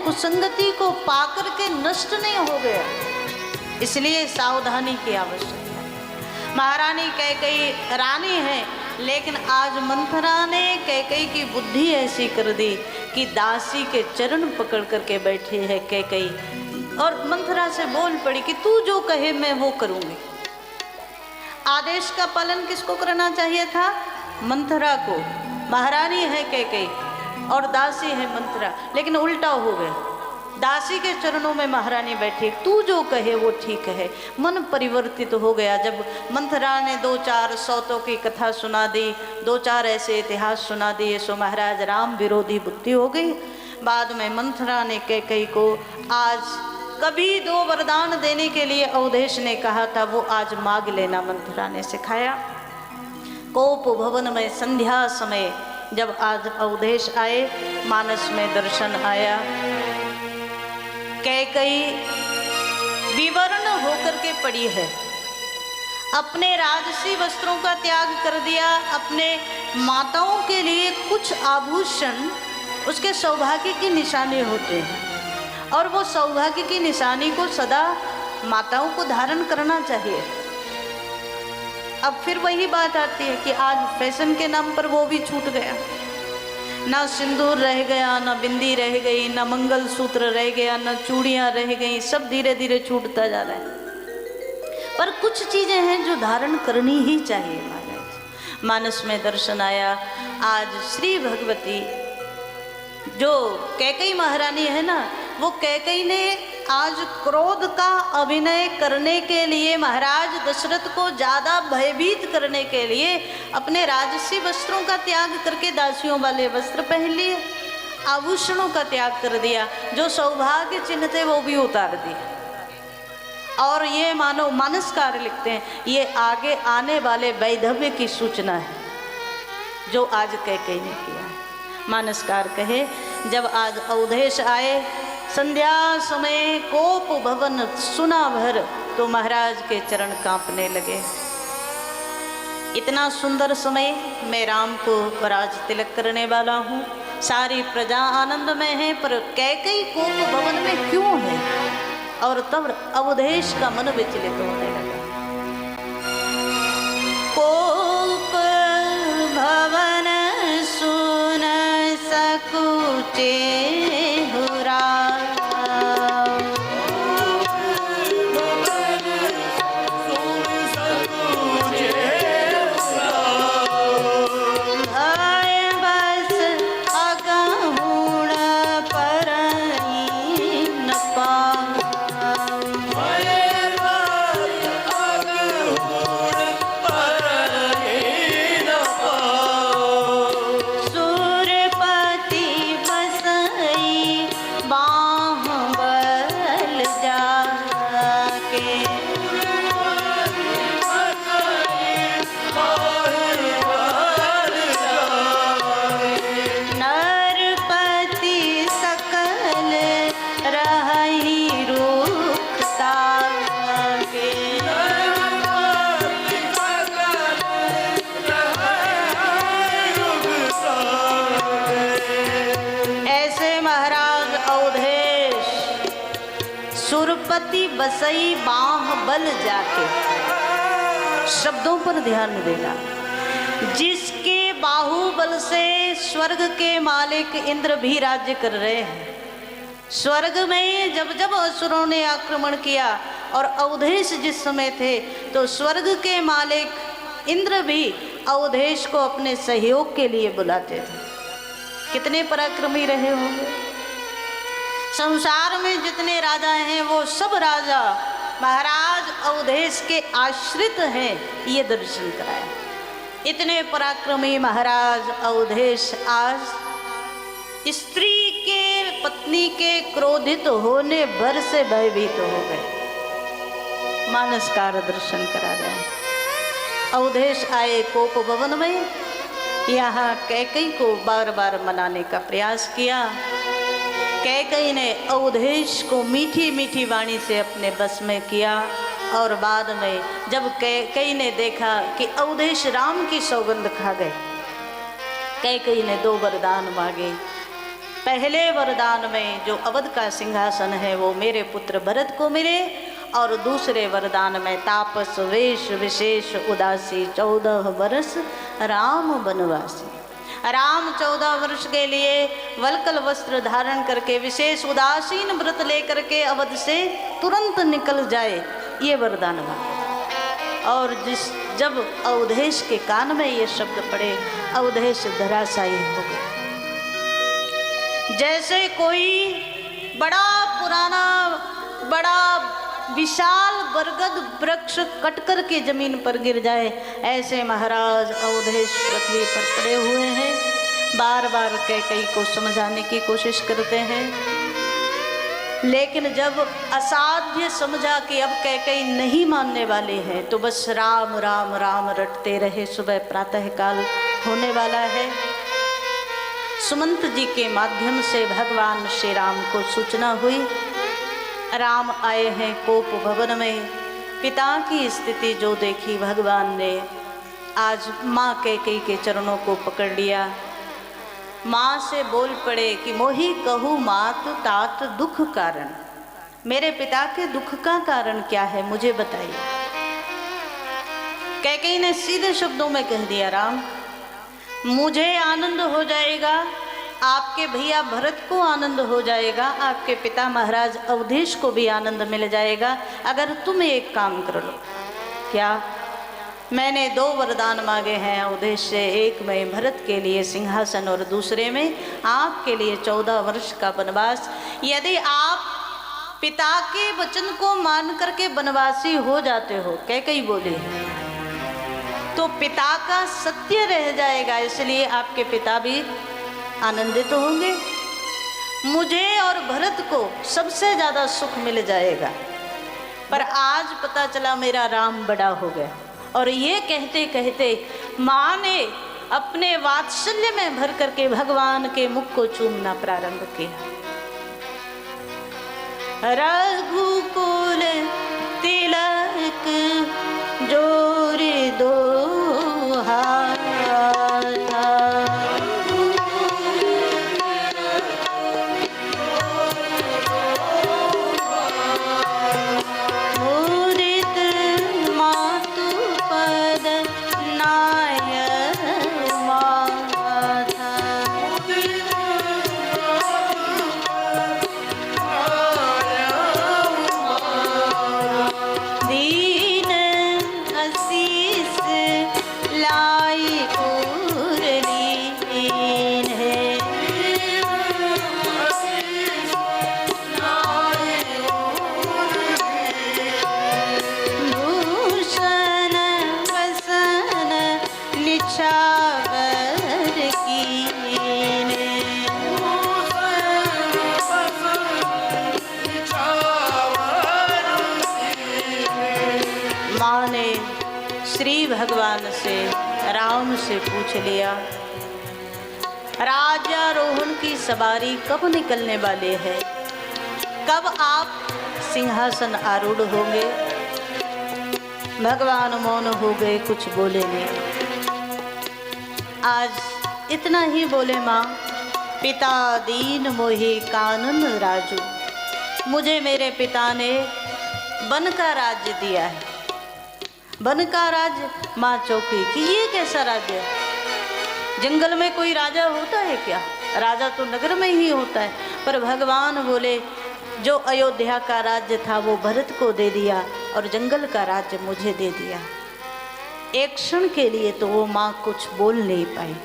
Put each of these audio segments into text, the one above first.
कुसंगति को पाकर के नष्ट नहीं हो गया, इसलिए सावधानी की आवश्यकता है। महारानी कैकेयी रानी है, लेकिन आज मंथरा ने कैकेयी की बुद्धि ऐसी कर दी कि दासी के चरण पकड़ करके बैठी है कैकेयी, और मंथरा से बोल पड़ी कि तू जो कहे मैं वो करूंगी। आदेश का पालन किसको करना चाहिए था? मंथरा को। महारानी है कैकेयी और दासी है मंथरा, लेकिन उल्टा हो गया। दासी के चरणों में महारानी बैठी, तू जो कहे वो ठीक है। मन परिवर्तित हो गया जब मंथरा ने 2-4 सौतों की कथा सुना दी, 2-4 ऐसे इतिहास सुना दिए, सो महाराज राम विरोधी बुद्धि हो गई। बाद में मंथरा ने कैकेयी को आज कभी 2 वरदान देने के लिए अवधेश ने कहा था, वो आज मांग लेना मंथरा ने सिखाया। कोप भवन में संध्या समय जब आज अवधेश आए, मानस में दर्शन आया, कैकेयी विवर्ण होकर के पड़ी है, अपने राजसी वस्त्रों का त्याग कर दिया। अपने माताओं के लिए कुछ आभूषण उसके सौभाग्य की निशानी होते हैं, और वो सौभाग्य की निशानी को सदा माताओं को धारण करना चाहिए। अब फिर वही बात आती है कि आज फैशन के नाम पर वो भी छूट गया, ना सिंदूर रह गया, ना बिंदी रह गई, ना मंगलसूत्र रह गया, ना चूड़ियाँ रह गई, सब धीरे धीरे छूटता जा रहा है। पर कुछ चीज़ें हैं जो धारण करनी ही चाहिए महाराज। मानस में दर्शन आया, आज श्री भगवती जो कैकेयी महारानी है ना, वो कैकेयी ने आज क्रोध का अभिनय करने के लिए, महाराज दशरथ को ज़्यादा भयभीत करने के लिए अपने राजसी वस्त्रों का त्याग करके दासियों वाले वस्त्र पहन लिए, आभूषणों का त्याग कर दिया, जो सौभाग्य चिन्ह थे वो भी उतार दिए। और ये मानो मानसकार लिखते हैं, ये आगे आने वाले वैधव्य की सूचना है जो आज कैकेयी ने किया है। मानसकार कहे, जब आज अवधेश आए, संध्या समय कोप भवन सुना भर, तो महाराज के चरण कांपने लगे। इतना सुंदर समय, मैं राम को राज तिलक करने वाला हूँ, सारी प्रजा आनंद में है, पर कैकेयी कोप भवन में क्यों है? और तब अवधेश का मन विचलित होने लगा। कोप भवन सुन सकुचे हुरा, सुरपति बसई बाह बल जाके, शब्दों पर ध्यान देना। जिसके बाहुबल से स्वर्ग के मालिक इंद्र भी राज्य कर रहे हैं। स्वर्ग में जब जब असुरों ने आक्रमण किया और अवधेश जिस समय थे, तो स्वर्ग के मालिक इंद्र भी अवधेश को अपने सहयोग के लिए बुलाते थे। कितने पराक्रमी रहे होंगे। संसार में जितने राजा हैं वो सब राजा महाराज अवधेश के आश्रित हैं, ये दर्शन कराया। इतने पराक्रमी महाराज अवधेश आज स्त्री के, पत्नी के क्रोधित होने भर से भयभीत हो गए। मानसकार दर्शन करा रहे हैं। अवधेश आए कोप भवन में, यहाँ कैकेयी को बार बार मनाने का प्रयास किया। कैकेयी ने अवधेश को मीठी मीठी वाणी से अपने बस में किया, और बाद में जब कैकेयी ने देखा कि अवधेश राम की सौगंध खा गए, कैकेयी ने 2 वरदान मांगे। पहले वरदान में जो अवध का सिंहासन है वो मेरे पुत्र भरत को मिले, और दूसरे वरदान में तापस वेश विशेष उदासी 14 वर्ष राम बनवासी। राम 14 वर्ष के लिए वल्कल वस्त्र धारण करके विशेष उदासीन व्रत लेकर के अवध से तुरंत निकल जाए, ये वरदान मांगा। और जब अवधेश के कान में ये शब्द पड़े, अवधेश धराशायी हो गया। जैसे कोई बड़ा पुराना बड़ा विशाल बरगद वृक्ष कटकर के जमीन पर गिर जाए, ऐसे महाराज अवधेश पृथ्वी पर पड़े हुए हैं। बार बार कैकेयी को समझाने की कोशिश करते हैं, लेकिन जब असाध्य समझा कि अब कैकेयी नहीं मानने वाले हैं, तो बस राम राम राम रटते रहे। सुबह प्रातः काल होने वाला है। सुमंत जी के माध्यम से भगवान श्री राम को सूचना हुई, राम आए हैं कोप भवन में। पिता की स्थिति जो देखी भगवान ने, आज माँ कैकेयी के चरणों को पकड़ लिया। माँ से बोल पड़े कि मोहि कहूँ मात तात दुख कारण, मेरे पिता के दुख का कारण क्या है मुझे बताइए। कैकेयी ने सीधे शब्दों में कह दिया, राम मुझे आनंद हो जाएगा, आपके भैया भरत को आनंद हो जाएगा, आपके पिता महाराज अवधेश को भी आनंद मिल जाएगा, अगर तुम एक काम कर लो। क्या? मैंने 2 वरदान मांगे हैं अवधेश से, एक में भरत के लिए सिंहासन और दूसरे में आपके लिए 14 वर्ष का वनवास। यदि आप पिता के वचन को मान करके वनवासी हो जाते हो, कैकेयी बोली, तो पिता का सत्य रह जाएगा, इसलिए आपके पिता भी आनंदित तो होंगे, मुझे और भरत को सबसे ज़्यादा सुख मिल जाएगा। पर आज पता चला मेरा राम बड़ा हो गया। और ये कहते कहते माँ ने अपने वात्सल्य में भर करके भगवान के मुख को चूमना प्रारंभ किया। रघुकुल तिलक जोरी दो भगवान से राम से पूछ लिया, राज्यारोहण की सवारी कब निकलने वाले हैं, कब आप सिंहासन आरूढ़ होंगे। भगवान मौन हो गए, कुछ बोले नहीं। आज इतना ही बोले, माँ पिता दीन मोहि कानन राजू, मुझे मेरे पिता ने वन का राज्य दिया है। वन का राज्य, माँ चौकी कि ये कैसा राज्य है? जंगल में कोई राजा होता है क्या? राजा तो नगर में ही होता है। पर भगवान बोले जो अयोध्या का राज्य था वो भरत को दे दिया और जंगल का राज्य मुझे दे दिया। एक क्षण के लिए तो वो माँ कुछ बोल नहीं पाई,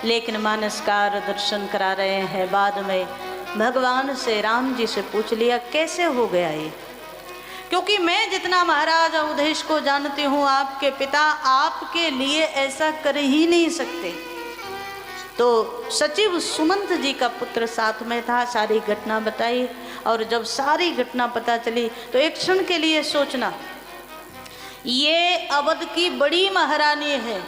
लेकिन मानसकार दर्शन करा रहे हैं। बाद में भगवान से राम जी से पूछ लिया कैसे हो गया ये, क्योंकि मैं जितना महाराज अवधेश को जानती हूँ, आपके पिता आपके लिए ऐसा कर ही नहीं सकते। तो सचिव सुमंत जी का पुत्र साथ में था, सारी घटना बताई। और जब सारी घटना पता चली तो एक क्षण के लिए सोचना, ये अवध की बड़ी महारानी है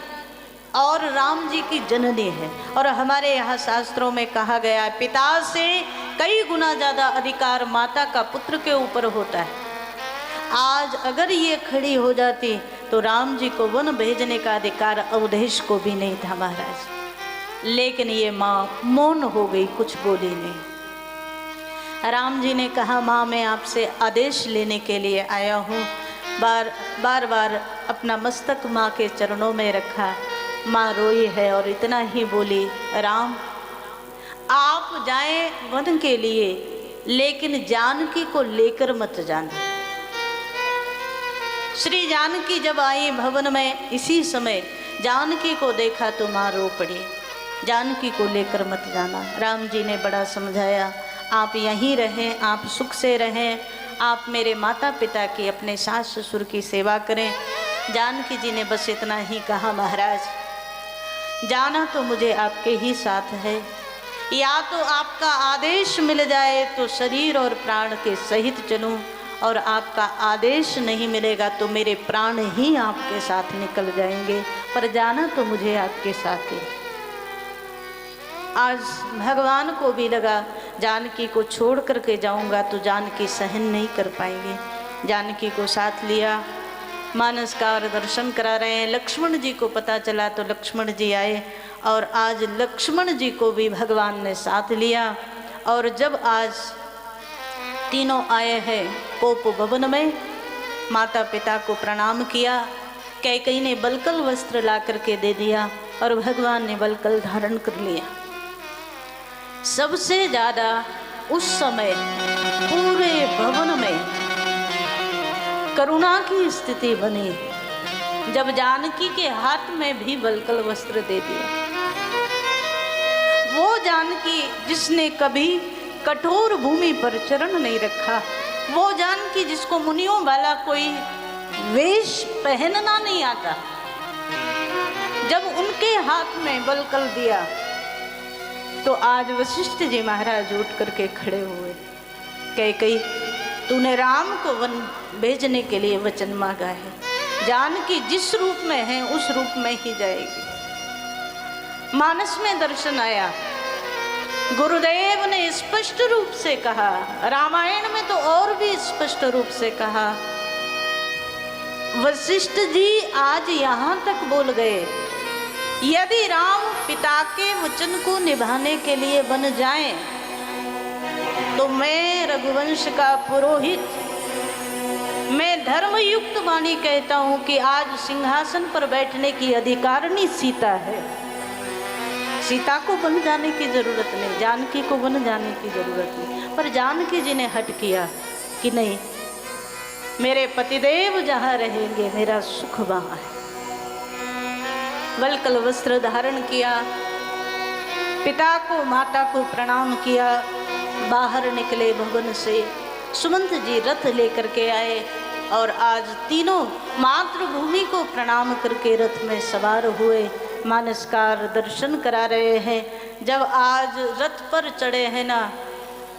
और राम जी की जननी है। और हमारे यहाँ शास्त्रों में कहा गया है पिता से कई गुना ज़्यादा अधिकार माता का पुत्र के ऊपर होता है। आज अगर ये खड़ी हो जाती तो राम जी को वन भेजने का अधिकार अवधेश को भी नहीं था महाराज। लेकिन ये माँ मौन हो गई, कुछ बोली नहीं। राम जी ने कहा, माँ मैं आपसे आदेश लेने के लिए आया हूँ। बार बार अपना मस्तक माँ के चरणों में रखा। माँ रोई है और इतना ही बोली, राम आप जाएं वन के लिए, लेकिन जानकी को लेकर मत जाना। श्री जानकी जब आई भवन में, इसी समय जानकी को देखा तो माँ रो पड़ी। जानकी को लेकर मत जाना। राम जी ने बड़ा समझाया, आप यहीं रहें, आप सुख से रहें, आप मेरे माता पिता की, अपने सास ससुर की सेवा करें। जानकी जी ने बस इतना ही कहा, महाराज जाना तो मुझे आपके ही साथ है, या तो आपका आदेश मिल जाए तो शरीर और प्राण के सहित चलूं, और आपका आदेश नहीं मिलेगा तो मेरे प्राण ही आपके साथ निकल जाएंगे, पर जाना तो मुझे आपके साथ ही। आज भगवान को भी लगा जानकी को छोड़ करके जाऊंगा तो जानकी सहन नहीं कर पाएंगे। जानकी को साथ लिया, मानसकार दर्शन करा रहे हैं। लक्ष्मण जी को पता चला तो लक्ष्मण जी आए, और आज लक्ष्मण जी को भी भगवान ने साथ लिया। और जब आज तीनों आए हैं कोप भवन में, माता पिता को प्रणाम किया। कैकेयी ने बलकल वस्त्र ला करके दे दिया और भगवान ने बलकल धारण कर लिया। सबसे ज्यादा उस समय पूरे भवन में करुणा की स्थिति बनी जब जानकी के हाथ में भी बलकल वस्त्र दे दिया। वो जानकी जिसने कभी कठोर भूमि पर चरण नहीं रखा, वो जानकी जिसको मुनियों वाला कोई वेश पहनना नहीं आता, जब उनके हाथ में बलकल दिया तो आज वशिष्ठ जी महाराज उठ करके खड़े हुए। कैकेयी तूने राम को वन भेजने के लिए वचन मांगा है, जानकी जिस रूप में है उस रूप में ही जाएगी। मानस में दर्शन आया, गुरुदेव ने स्पष्ट रूप से कहा, रामायण में तो और भी स्पष्ट रूप से कहा। वशिष्ठ जी आज यहाँ तक बोल गए, यदि राम पिता के वचन को निभाने के लिए बन जाएं, तो मैं रघुवंश का पुरोहित, मैं धर्मयुक्त वाणी कहता हूं कि आज सिंहासन पर बैठने की अधिकारिणी सीता है। सीता को बन जाने की जरूरत नहीं, जानकी को बन जाने की जरूरत नहीं। पर जानकी जी ने हट किया कि नहीं, मेरे पतिदेव जहां रहेंगे मेरा सुख वहां है। वलकल वस्त्र धारण किया, पिता को माता को प्रणाम किया, बाहर निकले भवन से। सुमंत जी रथ लेकर के आए और आज तीनों मातृभूमि को प्रणाम करके रथ में सवार हुए। मानसकार दर्शन करा रहे हैं। जब आज रथ पर चढ़े हैं ना,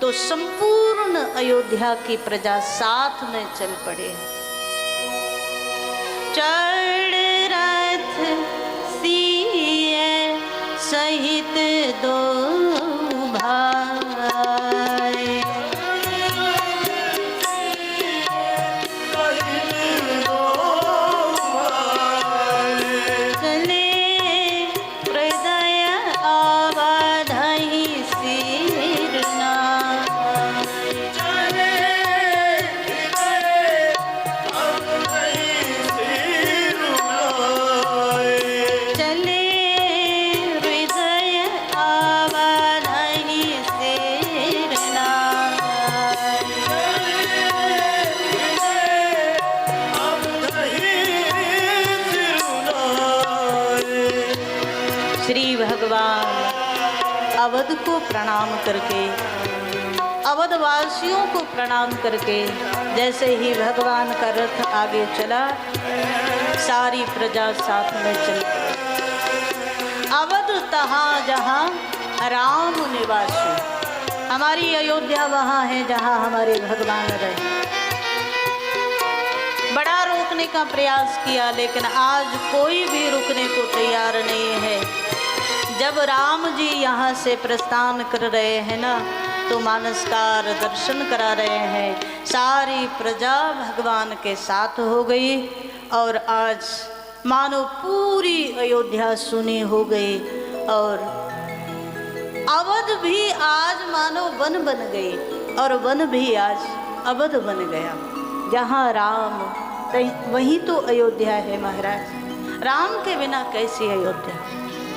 तो संपूर्ण अयोध्या की प्रजा साथ में चल पड़े। चढ़ रथ सिए सहित दो भाई, चले हृदय अवधि सिरना, अवध को प्रणाम करके, अवधवासियों को प्रणाम करके, जैसे ही भगवान का रथ आगे चला, सारी प्रजा साथ में चल पड़ी। अवध तहाँ जहाँ राम निवासी, हमारी अयोध्या वहाँ है जहाँ हमारे भगवान रहे। बड़ा रोकने का प्रयास किया, लेकिन आज कोई भी रुकने को तैयार नहीं है। जब राम जी यहाँ से प्रस्थान कर रहे हैं ना, तो मानसकार दर्शन करा रहे हैं। सारी प्रजा भगवान के साथ हो गई और आज मानो पूरी अयोध्या सुनी हो गई। और अवध भी आज मानो वन बन गई और वन भी आज अवध बन गया। जहाँ राम वहीं तो अयोध्या है महाराज। राम के बिना कैसी अयोध्या।